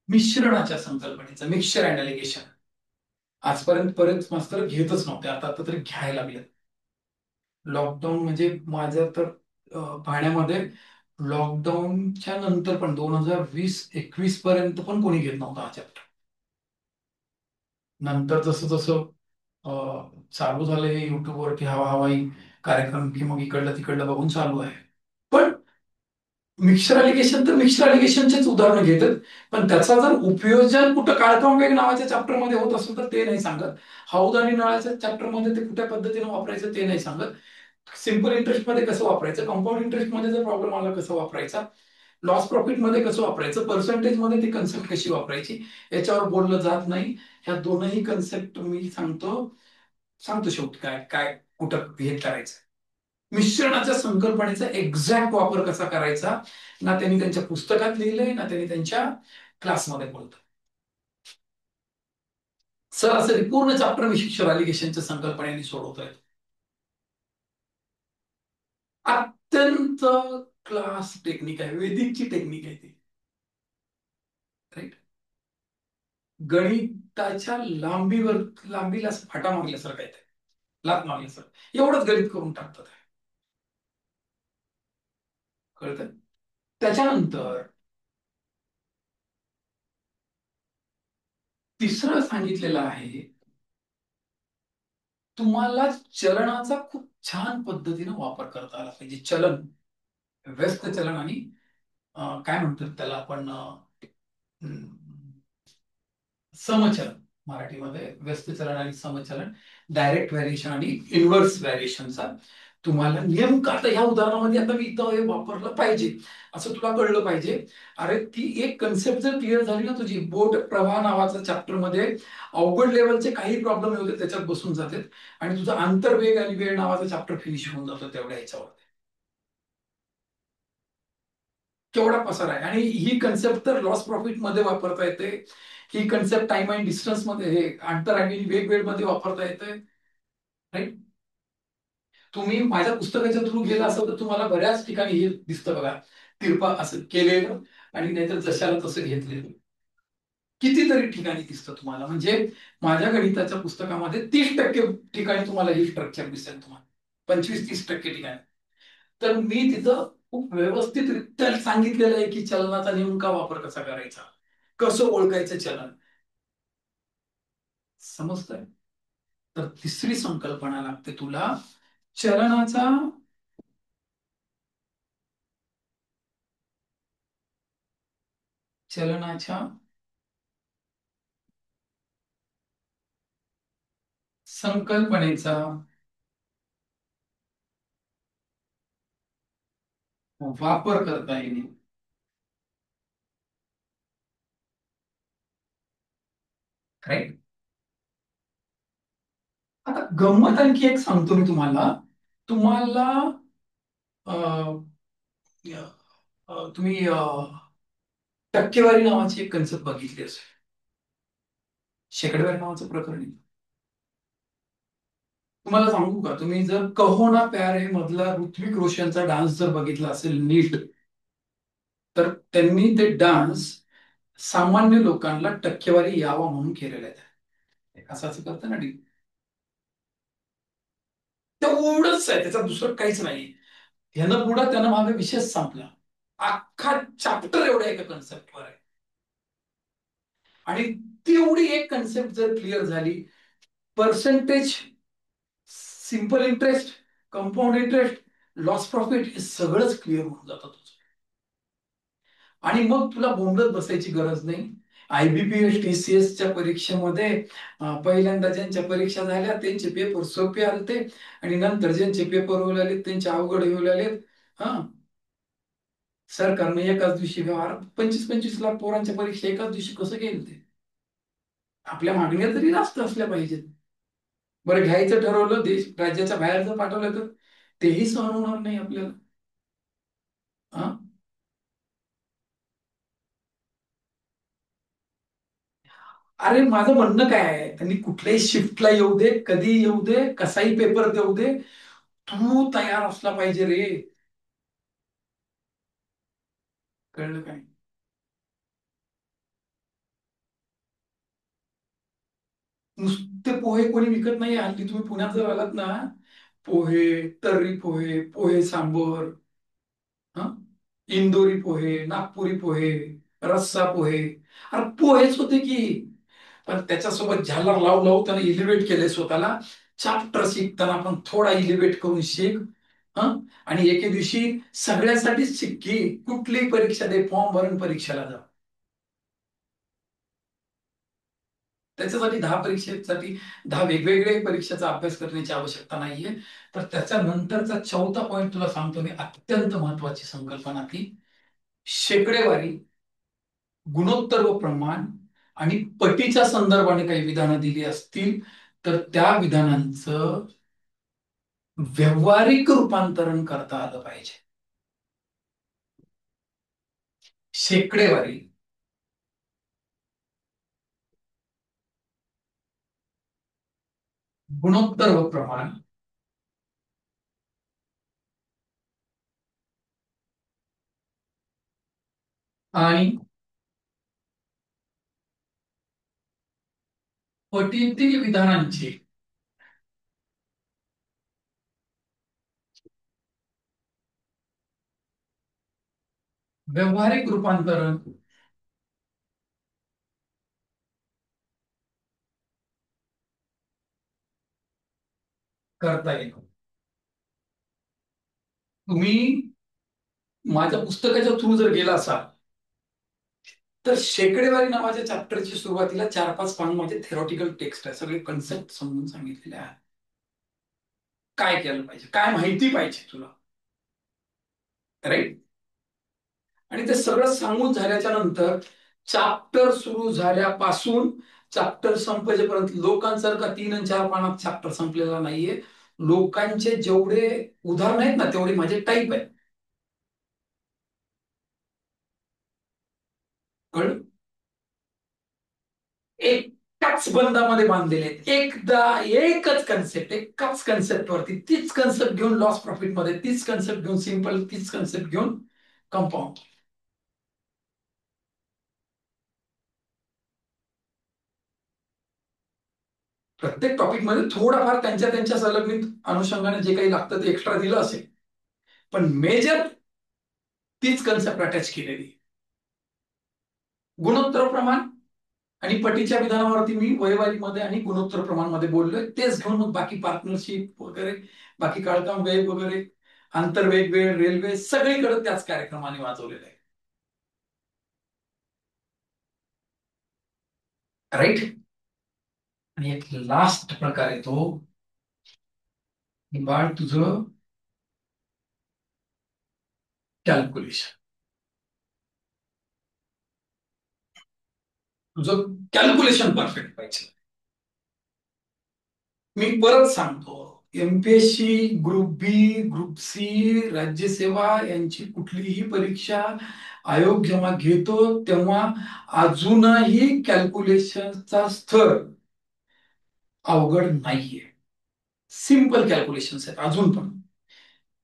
मिश्रणाच्या संकल्पनेचा, मिक्सचर अँड एलिगेशन. आजपर्यंत बरेच मास्तर घेतच नव्हते, आता आता तरी घ्यायला लागले. लॉकडाऊन म्हणजे माझ्या तर पाहण्यामध्ये लॉकडाऊनच्या नंतर पण 2020-21 पर्यंत पण कोणी घेत नव्हता हा चॅप्टर. नंतर जसं जसं चालू झालंय युट्यूबवरती हवा हवाई कार्यक्रम, की मग इकडलं तिकडलं बघून चालू आहे. पण मिक्सर अलिगेशन तर मिक्सर अलिगेशनचेच उदाहरणं घेतात. पण त्याचा जर उपयोजन कुठं काळकांबेग नावाच्या चॅप्टरमध्ये होत असेल तर ते नाही सांगत. हौद आणि नळाच्या चॅप्टरमध्ये ते कुठल्या पद्धतीने वापरायचं ते नाही सांगत. सिम्पल इंटरेस्ट मध्ये कसं वापरायचं, कंपाऊंड इंटरेस्ट मध्ये जर प्रॉब्लेम आला कसं वापरायचा, लॉस प्रॉफिट मध्ये कसं वापरायचं, पर्सेंटेज मध्ये ती कन्सेप्ट कशी वापरायची, याच्यावर बोललं जात नाही. ह्या दोनही कन्सेप्ट मी सांगतो सांगतो शेवटी काय काय कुठं हे करायचं. मिश्रणाच्या संकल्पनेचा एक्झॅक्ट वापर कसा करायचा, ना त्यांनी त्यांच्या पुस्तकात लिहिलंय, ना त्यांनी त्यांच्या क्लासमध्ये बोलत. सरासरी पूर्ण चॅप्टर विशिष्ट अलिगेशनच्या संकल्पनेने सोडवतोय. अत्यंत क्लास टेक्निक आहे, वेदिकची टेक्निक आहे ती. राईट. गणिताच्या लांबीला असं फाटा मारल्यासारखं आहे ते, लात मारल्यासारखं एवढंच गणित करून टाकतात. कळतं. त्याच्यानंतर तिसरं सांगितलेलं आहे, तुम्हाला चलनाचा खूप छान पद्धतीने वापर करता आला पाहिजे. चलन, व्यस्त चलन आणि काय म्हणतात त्याला आपण, समचलन. मराठीमध्ये व्यस्त चलन आणि समचलन, डायरेक्ट व्हॅरिएशन आणि इन्व्हर्स व्हॅरिएशनचा तुम्हाला नेमकं आता ह्या उदाहरणामध्ये आता मी इथं हे वापरलं पाहिजे असं तुला कळलं पाहिजे. अरे ती एक कन्सेप्ट जर क्लिअर झाली ना तुझी, बोट प्रवाह नावाचा चॅप्टर मध्ये अवघड लेवलचे काही प्रॉब्लेम होते त्याच्यात बसून जातात, आणि तुझा आंतरवेग आणि वेळ नावाचा चॅप्टर फिनिश होऊन जातो तेवढ्या ह्याच्यावर. केवढा पसार आहे, आणि ही कन्सेप्ट तर लॉस प्रॉफिट मध्ये वापरता येते, ही कन्सेप्ट टाइम अँड डिस्टन्स मध्ये, हे अंतर आणि वेग वेळ मध्ये वापरता येते. राईट. तुम्ही माझ्या पुस्तकाच्या थ्रू गेला असाल तर तुम्हाला बऱ्याच ठिकाणी हे दिसतं बघा, तिरपा असं केलेलं आणि नाहीतर जशाला तसं घेतलेलं. कितीतरी ठिकाणी दिसतं तुम्हाला. म्हणजे माझ्या गणिताच्या पुस्तकामध्ये 30% ठिकाणी तुम्हाला ही स्ट्रक्चर दिसेल तुम्हाला, 25-30% ठिकाणी. तर मी तिथं खूप व्यवस्थितरित्या सांगितलेलं आहे की चलनाचा नेमका वापर कसा करायचा, कसं ओळखायचं चलन. समजतंय? तर तिसरी संकल्पना लागते तुला, चलनाचा चलनाच्या संकल्पनेचा वापर करता येईल. राईट. आता गंमत आणखी एक सांगतो मी तुम्हाला. तुम्हाला अं, तुम्ही टक्केवारी नावाची एक कन्सेप्ट बघितली असेल. शेकडेवारी नावाचं प्रकरण आहे. तुम्हाला सांगू का, तुम्ही जर कहो ना प्यार है मधला ऋत्विक रोशनचा डान्स जर बघितला असेल नीट, तर त्यांनी ते डान्स सामान्य लोकांना टक्केवारी यावा म्हणून केलेले आहेत. असं असं करतं ना डी, तेवढंच आहे, त्याच्यात दुसरं काहीच नाही. ह्यानं पुढं त्यानं मागे विषय संपला. अख्खा चॅप्टर एवढ्या एका कन्सेप्टवर आहे. आणि तेवढी एक कन्सेप्ट जर क्लिअर झाली, percentage, simple interest, compound interest, loss profit, हे सगळंच क्लिअर होऊन जातं तुझं. आणि मग तुला बोंबलत बसायची गरज नाही. IBPS TCS च्या परीक्षेमध्ये पहिल्यांदा ज्यांच्या परीक्षा झाल्या त्यांचे पेपर सोपे आलते, आणि नंतर ज्यांचे पेपर होऊ लागले त्यांचे अवघड होऊ लागलेत. हा, सरकारने एकाच दिवशी व्यवहार 25-25 लाख पोरांच्या परीक्षा एकाच दिवशी कसं केलं ते? आपल्या मागण्या तरी जास्त असल्या पाहिजेत. बरं, घ्यायचं ठरवलं, देश राज्याच्या बाहेर जर पाठवलं तर तेही सहन होणार नाही आपल्याला. हा, अरे माझं म्हणणं काय आहे, त्यांनी कुठल्याही शिफ्टला येऊ दे, कधी येऊ दे, कसाही पेपर देऊ दे, तू तयार असला पाहिजे रे. कळलं काय? नुसते पोहे कोणी विकत नाही हल्ली. तुम्ही पुण्यात जर आलात ना, पोहे, तर्री पोहे, पोहे सांबर, हा, इंदोरी पोहे, नागपुरी पोहे, रस्सा पोहे, अरे पोहेच होते की. पण त्याच्यासोबत झालर लावून लावून त्याने इलिव्हेट केले स्वतःला. चॅप्टर शिकताना पण थोडा इलिव्हेट करून शिक. हं, आणि एके दिवशी सगळ्यासाठीच शिक की कुठलीही परीक्षा दे, फॉर्म भरून परीक्षेला जा. त्याच्यासाठी 10 परीक्षेसाठी 10 वेगवेगळे परीक्षेचा अभ्यास करण्याची आवश्यकता नाहीये. तर त्याच्यानंतरचा चौथा पॉईंट तुला सांगतो मी, अत्यंत महत्वाची संकल्पना ती, शेकडेवारी, गुणोत्तर व प्रमाण आणि पटीच्या संदर्भाने काही विधानं दिली असतील तर त्या विधानांचं व्यावहारिक रूपांतरण करता आलं पाहिजे. शेकडेवारी, गुणोत्तर व प्रमाण आणि पटीतील विधानांचे व्यावहारिक रूपांतरण करता येईल. तुम्ही माझ्या पुस्तकाच्या थ्रू जर गेला असाल तर शेकडेवारी नावाच्या चॅप्टरची सुरुवातीला 4-5 पान माझे थेरॉटिकल टेक्स्ट आहे, सगळे कन्सेप्ट समजून सांगितलेले आहे. काय केलं पाहिजे, काय माहिती पाहिजे तुला, राईट. आणि ते सगळं सांगून झाल्याच्या नंतर चॅप्टर सुरू झाल्यापासून चॅप्टर संपेपर्यंत लोकांसारखा 3 आणि 4 पानात चॅप्टर संपलेला नाहीये. लोकांचे जेवढे उदाहरण आहेत ना तेवढे माझे टाईप आहेत. कळलं? एकाच बंदामध्ये बांधलेले आहेत. एकदा एकच कन्सेप्ट, एकाच कन्सेप्ट वरती, तीच कन्सेप्ट घेऊन लॉस प्रॉफिट मध्ये, तीच कन्सेप्ट घेऊन सिंपल, तीच कन्सेप्ट घेऊन कंपाऊंड. प्रत्येक टॉपिक मध्ये थोडाफार त्यांच्या त्यांच्या संलग्नित अनुषंगाने जे काही लागतं ते एक्स्ट्रा दिलं असेल, पण मेजर तीच कन्सेप्ट अटॅच केलेली. गुणोत्तर प्रमाण आणि पटीच्या विधानावरती मी वयवारीमध्ये आणि गुणोत्तर प्रमाणमध्ये बोललोय. तेच घेऊन मग बाकी पार्टनरशिप वगैरे, बाकी काळकाम वेग वगैरे, आंतरवेग वेळ, रेल्वे, सगळीकडे त्याच कार्यक्रमाने वाजवलेलं आहे. राईट. आणि एक लास्ट प्रकार आहे तो, बाळ तुझं कॅल्क्युलेशन. तुझं कॅल्क्युलेशन परफेक्ट पाहिजे. मी परत सांगतो, एमपीएससी, ग्रुप बी, ग्रुप सी, राज्यसेवा यांची कुठलीही परीक्षा आयोग जेव्हा घेतो तेव्हा अजूनही कॅल्क्युलेशनचा स्तर अवघड नाहीये. सिंपल कॅल्क्युलेशन्स आहेत अजून पण.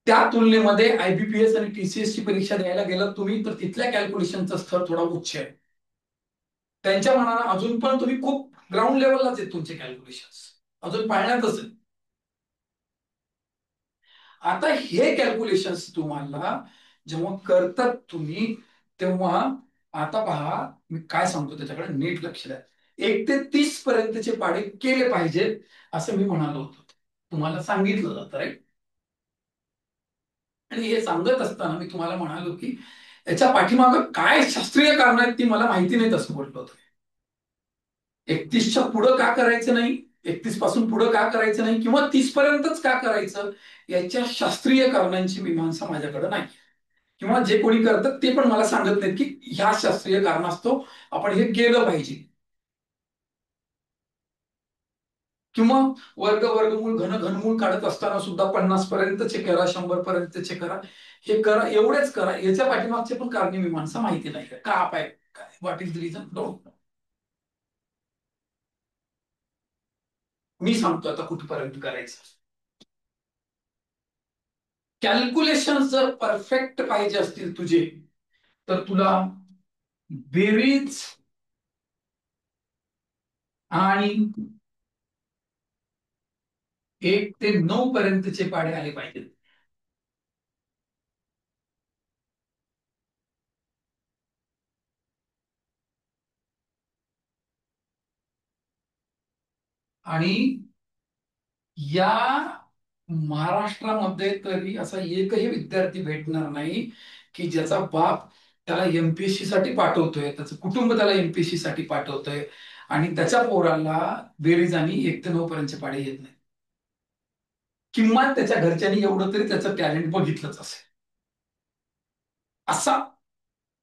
त्या तुलनेमध्ये आयबीपीएस आणि टीसीएस ची परीक्षा द्यायला गेलात तुम्ही तर तिथल्या कॅल्क्युलेशनचा स्तर थोडा उच्च आहे. त्यांच्या मनानं अजून पण तुम्ही खूप ग्राउंड लेवललाच आहेत तुमचे कॅल्क्युलेशन्स, अजून पाळण्यातच आहे. आता हे कॅल्क्युलेशन्स तुम्हाला जेव्हा करतात तुम्ही, तेव्हा आता पहा मी काय सांगतो त्याच्याकडे नीट लक्ष द्या. 1 ते 30 पर्यंतचे पाढे केले पाहिजेत असं मी म्हणालो होतो, तुम्हाला सांगितलं जातं राईट. आणि हे सांगत असताना मी तुम्हाला म्हणालो की याच्या पाठीमागं काय शास्त्रीय कारण आहेत ती मला माहिती नाहीत असं बोललो होतो. 31च्या पुढं का करायचं नाही, 31 पासून पुढं का करायचं नाही, किंवा 30 पर्यंतच का करायचं, याच्या शास्त्रीय कारणांची मीमांसा माझ्याकडे नाही. किंवा जे कोणी करतात ते पण मला सांगत नाहीत की ह्या शास्त्रीय कारणास्तव आपण हे केलं पाहिजे. किंवा वर्गमूळ घनमूळ काढत असताना सुद्धा 50 पर्यंतचे करा, 100 पर्यंतचे करा, हे करा, एवढेच करा, याच्या पाठीमागचे पण कारणे मीमांसा माहिती नाही. का पाय काय, what is the reason, don't know. मी सांगतो आता कुठपर्यंत करायचं. कॅल्क्युलेशन जर परफेक्ट पाहिजे असतील तुझे, तर तुला बेरीज आणि 1 ते 9 पर्यंतचे पाढे आले पाहिजेत. आणि या महाराष्ट्रामध्ये तरी असा एकही विद्यार्थी भेटणार नाही की ज्याचा बाप त्याला एमपीएससी साठी पाठवतोय, त्याचं कुटुंब त्याला एमपीएससी साठी पाठवतोय आणि त्याच्या पोराला बेरीज आणि 1 ते 9 पर्यंतचे पाढे येत नाही. किंवा त्याच्या घरच्यांनी एवढं तरी त्याचं टॅलेंट बघितलंच असेल. असा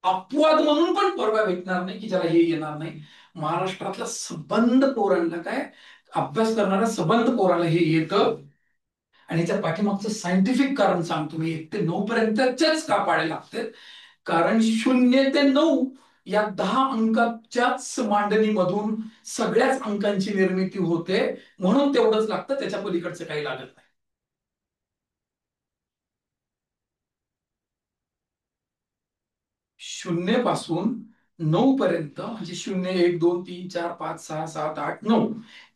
अपवाद म्हणून पण पोरगा भेटणार नाही की ज्याला हे येणार नाही. महाराष्ट्रातल्या सबंध पोरांना काय, अभ्यास करणाऱ्या सबंध पोराला हे येतं. आणि याच्या पाठीमागचं सायंटिफिक कारण सांगतो मी. 1 ते 9 पर्यंतच्याच का पाडे लागते, कारण 0 ते 9 या 10 अंकाच्याच मांडणीमधून सगळ्याच अंकांची निर्मिती होते, म्हणून तेवढंच लागतं, त्याच्या पलीकडचं काही लागत नाही. 0 पासून 9 पर्यंत म्हणजे 0, 1, 2, 3, 4, 5, 6, 7, 8, 9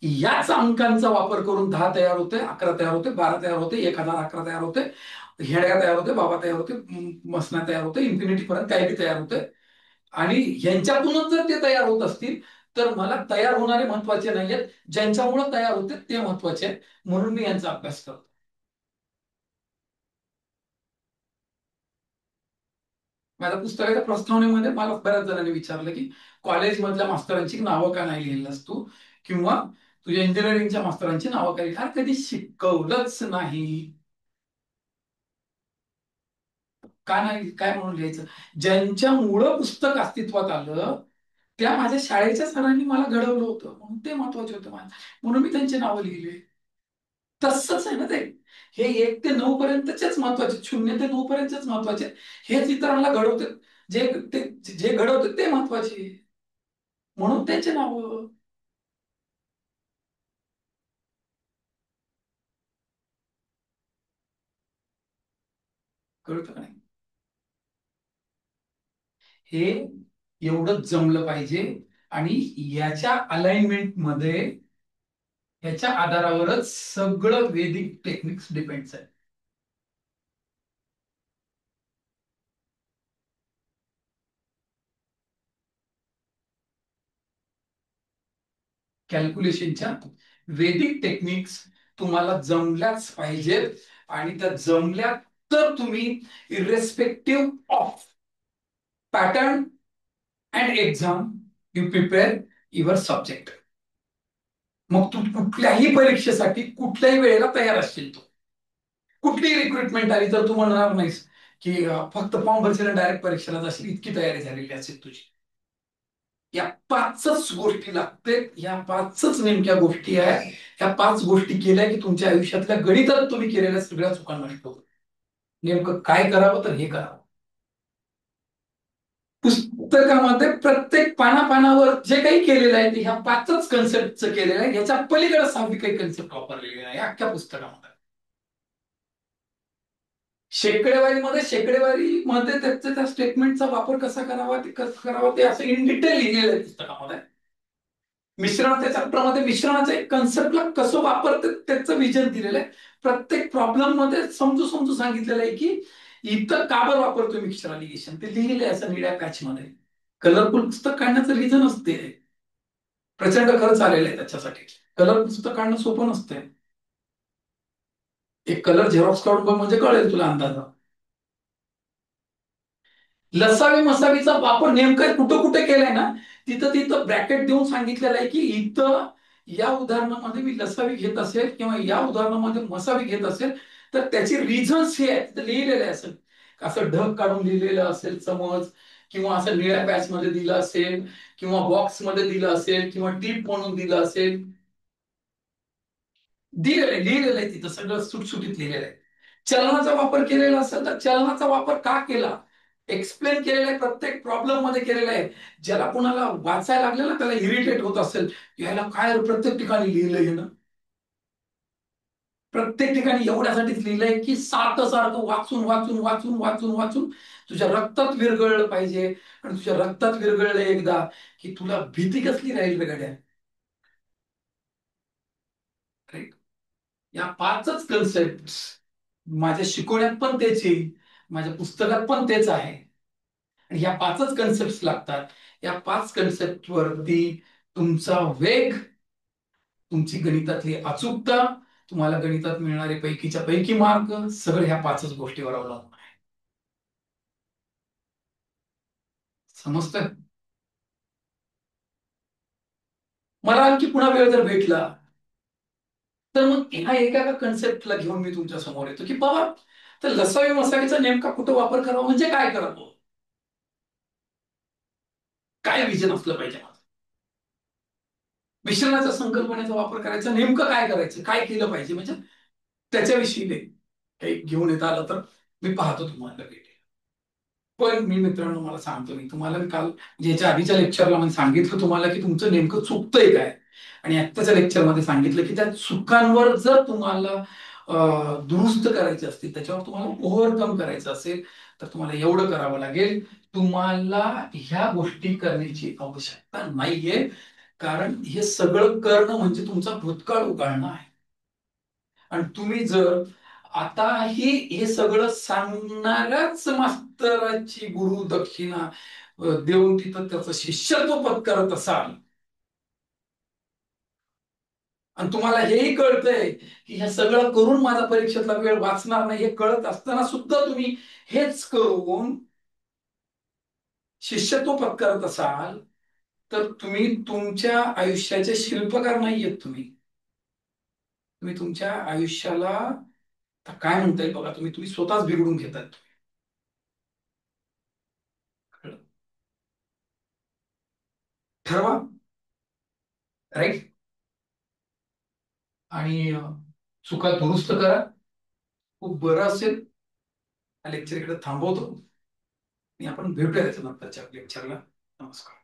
याच अंकांचा वापर करून 10 तयार होते, 11 तयार होते, 12 तयार होते, 1011 तयार होते, हेड्या तयार होते, बाबा तयार होते, मसना तयार होते, इन्फिनिटी पर्यंत काही बी तयार होते. आणि ह्यांच्यातूनच जर ते तयार होत असतील तर मला तयार होणारे महत्वाचे नाहीयेत, ज्यांच्यामुळे तयार होते ते महत्वाचे आहेत, म्हणून मी यांचा अभ्यास करतो. माझ्या पुस्तकाच्या प्रस्तावनेमध्ये मला बऱ्याच जणांनी विचारलं की कॉलेजमधल्या मास्तरांची नावं का नाही लिहिलंस तू, किंवा तुझ्या इंजिनिअरिंगच्या मास्तरांची नावं का लिहिली. कधी शिकवलंच नाही. का नाही, काय म्हणून लिहायचं. ज्यांच्यामुळं पुस्तक अस्तित्वात आलं त्या माझ्या शाळेच्या सरांनी मला घडवलं होतं, म्हणून ते महत्वाचे होतं माझ्या, म्हणून मी त्यांची नावं लिहिली. तसंच आहे ना ते. हे 1 ते 9 पर्यंतचेच महत्वाचे, 0 ते 9 पर्यंतच महत्वाचे, हेच इतरांना घडवते, जे ते जे घडवते ते महत्वाचे, म्हणून त्यांचे नाव. कळतं का नाही. हे एवढं जमलं पाहिजे. आणि याच्या अलाइनमेंट मध्ये ह्याच्या आधारावरच सगळं वेदिक टेक्निक्स डिपेंड्स आहे. कॅल्क्युलेशनच्या वेदिक टेक्निक्स तुम्हाला जमल्याच पाहिजेत, आणि त्या जमल्या तर तुम्ही irrespective of pattern and exam you prepare your subject. मग तू कुठल्याही परीक्षेसाठी कुठल्याही वेळेला तयार असशील. तू कुठलीही रिक्रुटमेंट आली तर तू म्हणणार नाहीस की फक्त फॉर्म भरशील डायरेक्ट परीक्षेला जाशील, इतकी तयारी झालेली असेल तुझी. या पाचच गोष्टी लागते, या पाचच नेमक्या गोष्टी आहे. या पाच गोष्टी केल्या की तुमच्या आयुष्यातल्या गणितात तुम्ही केलेल्या सगळ्या चुका नष्ट होतात. नेमकं काय करावं, तर हे करावं. पुस्तकामध्ये प्रत्येक पानापानावर जे काही केलेलं आहे ते ह्या पाचच कन्सेप्टचं केलेलं आहे. याच्या पलीकडे सहावी काही कन्सेप्ट वापरलेली आहे अख्ख्या पुस्तकामध्ये. शेकडेवारीमध्ये त्याच्या त्या स्टेटमेंटचा वापर कसा करावा, ते कसं करावा, ते असं इन डिटेल लिहिलेलं आहे पुस्तकामध्ये. मिश्रण, त्या चॅप्टरमध्ये मिश्रणाच्या एक कन्सेप्टला कसं वापरते त्याचं विजन दिलेलं आहे. प्रत्येक प्रॉब्लेम मध्ये समजू समजू सांगितलेलं आहे की इथं का बरं वापरतोय मिक्सचरायझेशन, ते लिहिलेलं आहे असं निळ्या पॅच मध्ये. कलरफुल पुस्तक काढण्याचं रिझन असते. प्रचंड खर्च आलेला आहे त्याच्यासाठी. कलर पुस्तक काढणं सोपं नसतंय. एक कलर झेरॉक्स काढून बघ म्हणजे कळेल तुला अंदाज. लसावी मसावीचा वापर नेमका कुठं कुठे केलाय ना, तिथं तिथं ब्रॅकेट देऊन सांगितलेलं आहे की इथं या उदाहरणामध्ये मी लसावी घेत असेल किंवा या उदाहरणामध्ये मसावी घेत असेल तर त्याची रिझन्स हे आहेत, तिथं लिहिलेले असेल. असं ढग काढून लिहिलेलं असेल समज, किंवा असं निळ्या पॅच मध्ये दिलं असेल, किंवा बॉक्स मध्ये दिलं असेल, किंवा टीप म्हणून दिलं असेल. लिहिलेलं आहे तिथं सगळं सुटसुटीत लिहिलेलं आहे. चलनाचा वापर केलेला असेल तर चलनाचा वापर का केला एक्सप्लेन केलेलं आहे. प्रत्येक प्रॉब्लेम मध्ये केलेलं आहे. ज्याला कोणाला वाचायला लागलं ना त्याला इरिटेट होत असेल, याला काय प्रत्येक ठिकाणी लिहिलंय ना. प्रत्येक ठिकाणी एवढ्यासाठीच लिहिलंय की सारखं सारखं वाचून वाचून वाचून वाचून वाचून तुझ्या रक्तात विरघळलं पाहिजे. आणि तुझ्या रक्तात विरघळलं एकदा की तुला भीती कसली राहील रे गड्या. राईट. या पाचच कन्सेप्ट माझ्या शिकवण्यात पण तेच येईल, माझ्या पुस्तकात पण तेच आहे. आणि या पाचच कन्सेप्ट लागतात. या पाच कन्सेप्ट वरती तुमचा वेग, तुमची गणितातली अचूकता, तुम्हाला गणितात मिळणारे पैकीच्या पैकी मार्क, सगळं ह्या पाचच गोष्टीवर अवलंबून आहे. समजतं. मला आणखी पुन्हा वेळ जर भेटला तर मग ह्या एका एका कन्सेप्टला घेऊन मी तुमच्या समोर येतो की बाबा, तर लसावी मसावीचा नेमका कुठं वापर करावा, म्हणजे काय करावं, काय विजन असलं पाहिजे माझं, मिश्रणाच्या संकल्पनेचा वापर करायचा, नेमकं काय करायचं, काय केलं पाहिजे, म्हणजे त्याच्याविषयी काही घेऊन येता आलं तर मी पाहतो तुम्हाला भेटेल. पण मी मित्रांनो मला सांगतो, मी तुम्हाला मी काल याच्या आधीच्या लेक्चरला मी सांगितलं तुम्हाला की तुमचं नेमकं चुकतंय काय. आणि आत्ताच्या लेक्चरमध्ये सांगितलं की त्या चुकांवर जर तुम्हाला दुरुस्त करायचे असतील, त्याच्यावर तुम्हाला ओव्हरकम करायचं असेल, तर तुम्हाला एवढं करावं लागेल. तुम्हाला ह्या गोष्टी करण्याची आवश्यकता नाहीये, कारण हे सगळं करणं म्हणजे तुमचा भूतकाळ उगाळणं आहे. आणि तुम्ही जर आताही हे सगळं सांगणाऱ्याच मास्तराची गुरु दक्षिणा देऊन तिथं त्याचं शिष्यत्व पत्करत असाल, आणि तुम्हाला हेही कळतंय की हे सगळं करून माझा परीक्षेतला वेळ वाचणार नाही, हे कळत असताना सुद्धा तुम्ही हेच करून शिष्यत्व पत्करत असाल, तर तुम्ही तुमच्या आयुष्याचे शिल्पकार नाहीयेत. तुम्ही तुम्ही तुमच्या आयुष्याला काय म्हणता येईल बघा, तुम्ही तुम्ही स्वतःच बिघडून घेतात. ठरवा. राईट. आणि चुका दुरुस्त करा. खूप बरं असेल. हा लेक्चर इकडे थांबवतो आणि आपण भेटूया त्याच्या नंतरच्या लेक्चरला. नमस्कार.